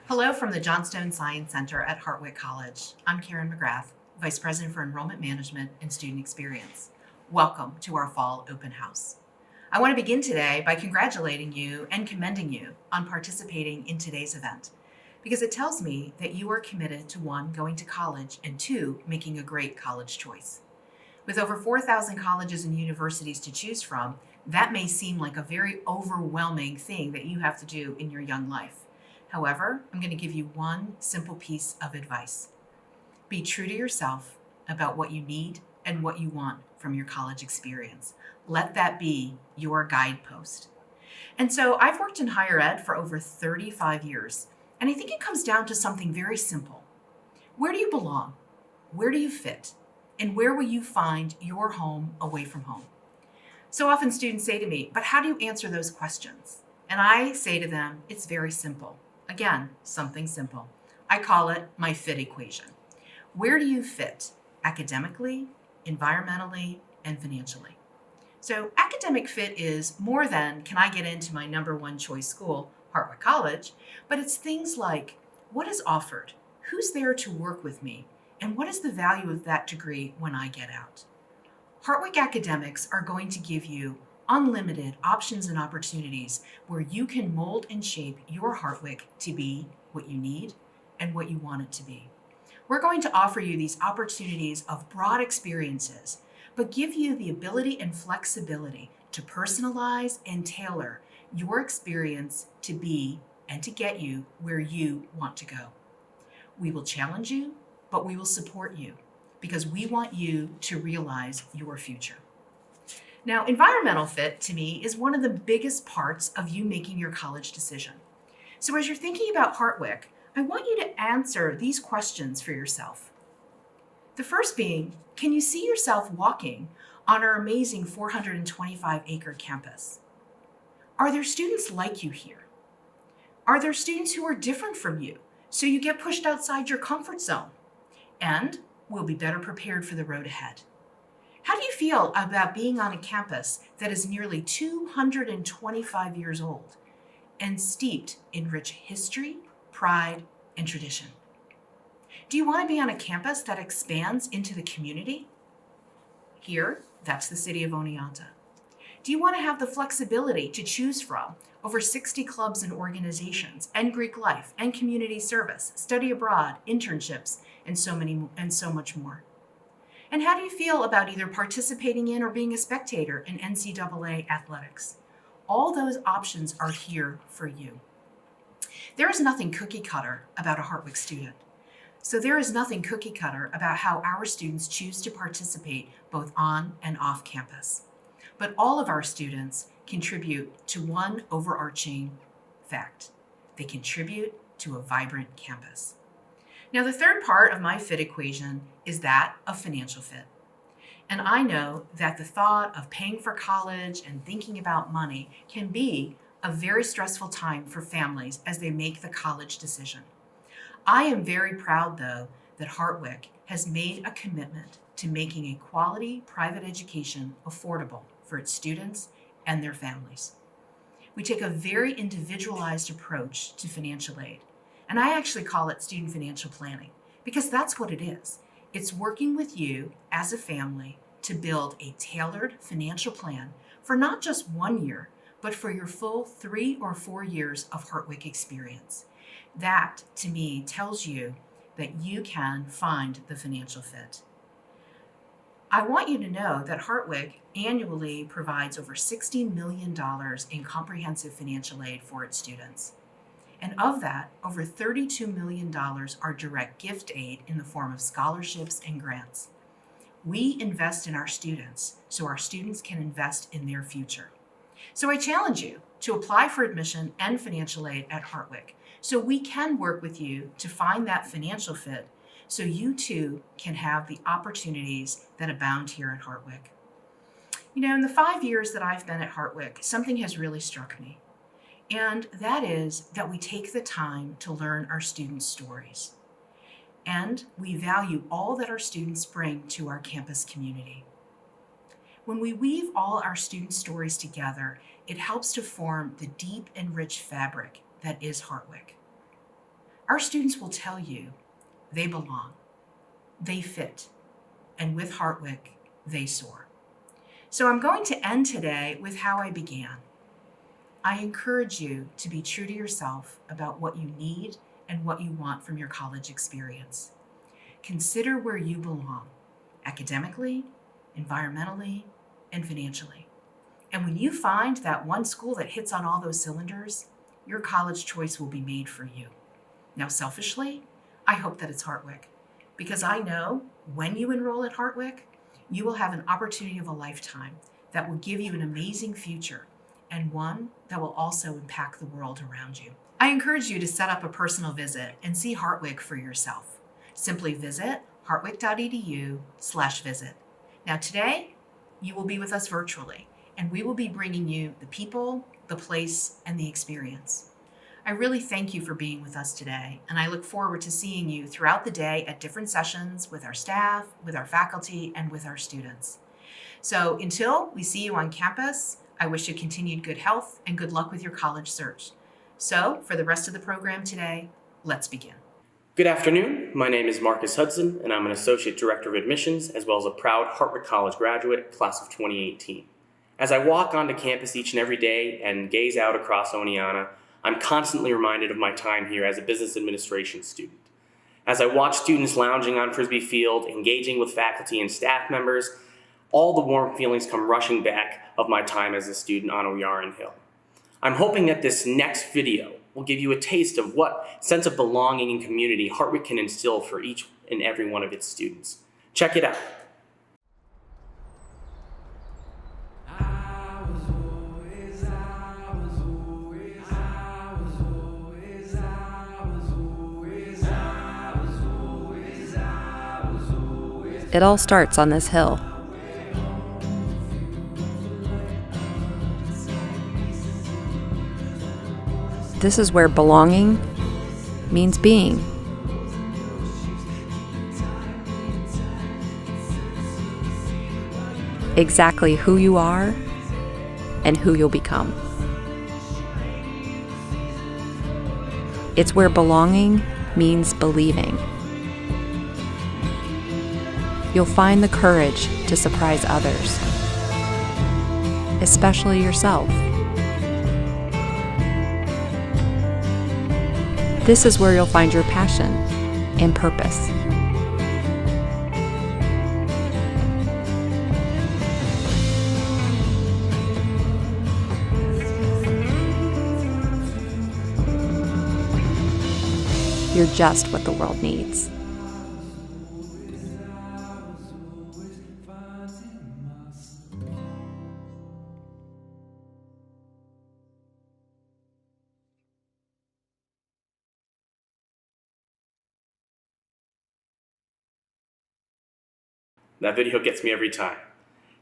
Hello from the Johnstone Science Center at Hartwick College. I'm Karen McGrath, Vice President for Enrollment Management and Student Experience. Welcome to our Fall Open House. I want to begin today by congratulating you and commending you on participating in today's event, because it tells me that you are committed to one, going to college, and two, making a great college choice. With over 4,000 colleges and universities to choose from, that may seem like a very overwhelming thing that you have to do in your young life. However, I'm going to give you one simple piece of advice. Be true to yourself about what you need and what you want from your college experience. Let that be your guidepost. And so I've worked in higher ed for over 35 years, and I think it comes down to something very simple. Where do you belong? Where do you fit? And where will you find your home away from home? So often students say to me, but how do you answer those questions? And I say to them, it's very simple. Again, something simple. I call it my fit equation. Where do you fit academically, environmentally, and financially? So academic fit is more than, can I get into my number one choice school, Hartwick College, but it's things like, what is offered? Who's there to work with me? And what is the value of that degree when I get out? Hartwick academics are going to give you unlimited options and opportunities where you can mold and shape your Hartwick to be what you need and what you want it to be. We're going to offer you these opportunities of broad experiences, but give you the ability and flexibility to personalize and tailor your experience to be and to get you where you want to go. We will challenge you, but we will support you because we want you to realize your future. Now, environmental fit to me is one of the biggest parts of you making your college decision. So as you're thinking about Hartwick, I want you to answer these questions for yourself. The first being, can you see yourself walking on our amazing 425-acre campus? Are there students like you here? Are there students who are different from you, so you get pushed outside your comfort zone and will be better prepared for the road ahead? How do you feel about being on a campus that is nearly 225 years old and steeped in rich history, pride, and tradition? Do you want to be on a campus that expands into the community? Here, that's the city of Oneonta. Do you want to have the flexibility to choose from over 60 clubs and organizations, and Greek life, and community service, study abroad, internships, and so much more? And how do you feel about either participating in or being a spectator in NCAA athletics? All those options are here for you. There is nothing cookie cutter about a Hartwick student. So there is nothing cookie cutter about how our students choose to participate both on and off campus. But all of our students contribute to one overarching fact. They contribute to a vibrant campus. Now, the third part of my fit equation is that of financial fit. And I know that the thought of paying for college and thinking about money can be a very stressful time for families as they make the college decision. I am very proud, though, that Hartwick has made a commitment to making a quality private education affordable for its students and their families. We take a very individualized approach to financial aid. And I actually call it student financial planning because that's what it is. It's working with you as a family to build a tailored financial plan for not just 1 year, but for your full 3 or 4 years of Hartwick experience. That, to me, tells you that you can find the financial fit. I want you to know that Hartwick annually provides over $60 million in comprehensive financial aid for its students. And of that, over $32 million are direct gift aid in the form of scholarships and grants. We invest in our students so our students can invest in their future. So I challenge you to apply for admission and financial aid at Hartwick so we can work with you to find that financial fit so you too can have the opportunities that abound here at Hartwick. You know, in the 5 years that I've been at Hartwick, something has really struck me. And that is that we take the time to learn our students' stories. And we value all that our students bring to our campus community. When we weave all our student stories together, it helps to form the deep and rich fabric that is Hartwick. our students will tell you they belong, they fit, and with HARTWICK, they soar. So I'm going to end today with how I began. I encourage you to be true to yourself about what you need and what you want from your college experience. Consider where you belong, academically, environmentally, and financially. And when you find that one school that hits on all those cylinders, your college choice will be made for you. Now, selfishly, I hope that it's HARTWICK, because I know when you enroll at HARTWICK, you will have an opportunity of a lifetime that will give you an amazing future and one that will also impact the world around you. I encourage you to set up a personal visit and see HARTWICK for yourself. Simply visit HARTWICK.EDU/visit. Now today, you will be with us virtually, and we will be bringing you the people, the place, and the experience. I really thank you for being with us today, and I look forward to seeing you throughout the day at different sessions with our staff, with our faculty, and with our students. So until we see you on campus, I wish you continued good health and good luck with your college search. So for the rest of the program today, let's begin. Good afternoon. My name is Marcus Hudson, and I'm an Associate Director of Admissions, as well as a proud HARTWICK College graduate, class of 2018. As I walk onto campus each and every day and gaze out across Oneonta, I'm constantly reminded of my time here as a business administration student. As I watch students lounging on Frisbee Field, engaging with faculty and staff members, all the warm feelings come rushing back of my time as a student on O'Yarn Hill. I'm hoping that this next video will give you a taste of what sense of belonging and community HARTWICK can instill for each and every one of its students. Check it out. It all starts on this hill. This is where belonging means being. Exactly who you are and who you'll become. It's where belonging means believing. You'll find the courage to surprise others, especially yourself. This is where you'll find your passion and purpose. You're just what the world needs. That video gets me every time.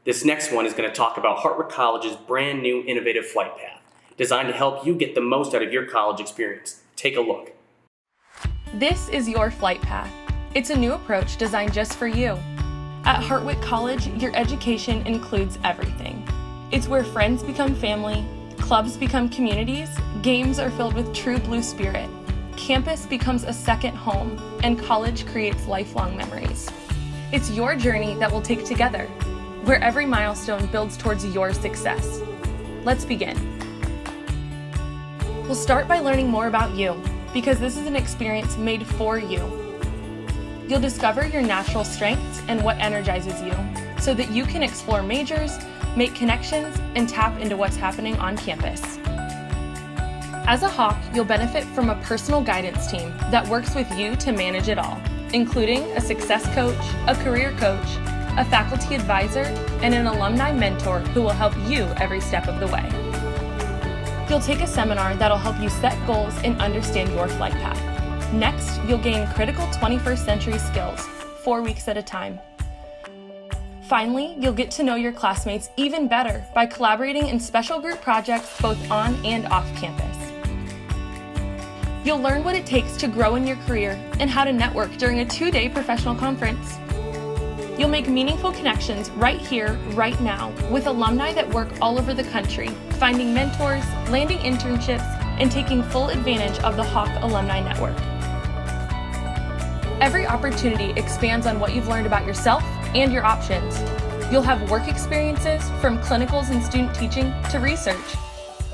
This next one is going to talk about HARTWICK College's brand new innovative flight path, designed to help you get the most out of your college experience. Take a look. This is your flight path. It's a new approach designed just for you. At HARTWICK College, your education includes everything. It's where friends become family, clubs become communities, games are filled with true blue spirit, campus becomes a second home, and college creates lifelong memories. It's your journey that we'll take together, where every milestone builds towards your success. Let's begin. We'll start by learning more about you, because this is an experience made for you. You'll discover your natural strengths and what energizes you, so that you can explore majors, make connections, and tap into what's happening on campus. As a Hawk, you'll benefit from a personal guidance team that works with you to manage it all, including a success coach, a career coach, a faculty advisor, and an alumni mentor who will help you every step of the way. You'll take a seminar that'll help you set goals and understand your flight path. Next, you'll gain critical 21st century skills, 4 weeks at a time. Finally, you'll get to know your classmates even better by collaborating in special group projects both on and off campus. You'll learn what it takes to grow in your career and how to network during a 2-day professional conference. You'll make meaningful connections right here, right now, with alumni that work all over the country, finding mentors, landing internships, and taking full advantage of the Hawk Alumni Network. Every opportunity expands on what you've learned about yourself and your options. You'll have work experiences from clinicals and student teaching to research,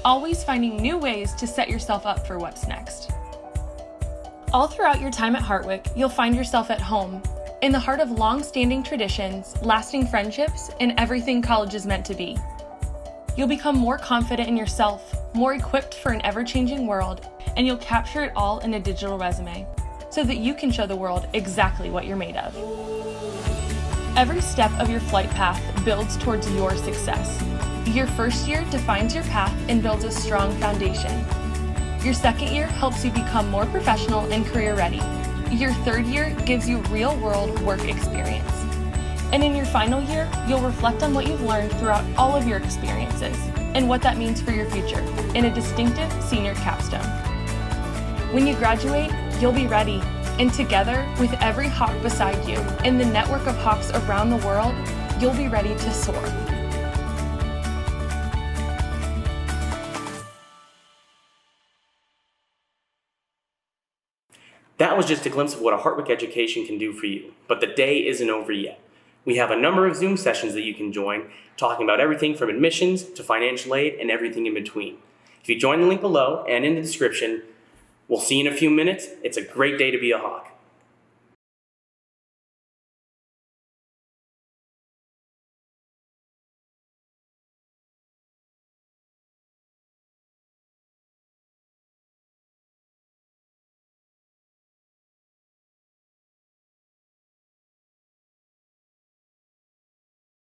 always finding new ways to set yourself up for what's next. All throughout your time at HARTWICK, you'll find yourself at home, in the heart of long-standing traditions, lasting friendships, and everything college is meant to be. You'll become more confident in yourself, more equipped for an ever-changing world, and you'll capture it all in a digital resume, so that you can show the world exactly what you're made of. Every step of your flight path builds towards your success. Your first year defines your path and builds a strong foundation. Your second year helps you become more professional and career ready. Your third year gives you real-world work experience. And in your final year, you'll reflect on what you've learned throughout all of your experiences and what that means for your future in a distinctive senior capstone. When you graduate, you'll be ready, and together with every hawk beside you and the network of hawks around the world, you'll be ready to soar. That was just a glimpse of what a HARTWICK education can do for you, but the day isn't over yet. We have a number of Zoom sessions that you can join, talking about everything from admissions to financial aid and everything in between. If you join the link below and in the description, we'll see you in a few minutes. It's a great day to be a Hawk.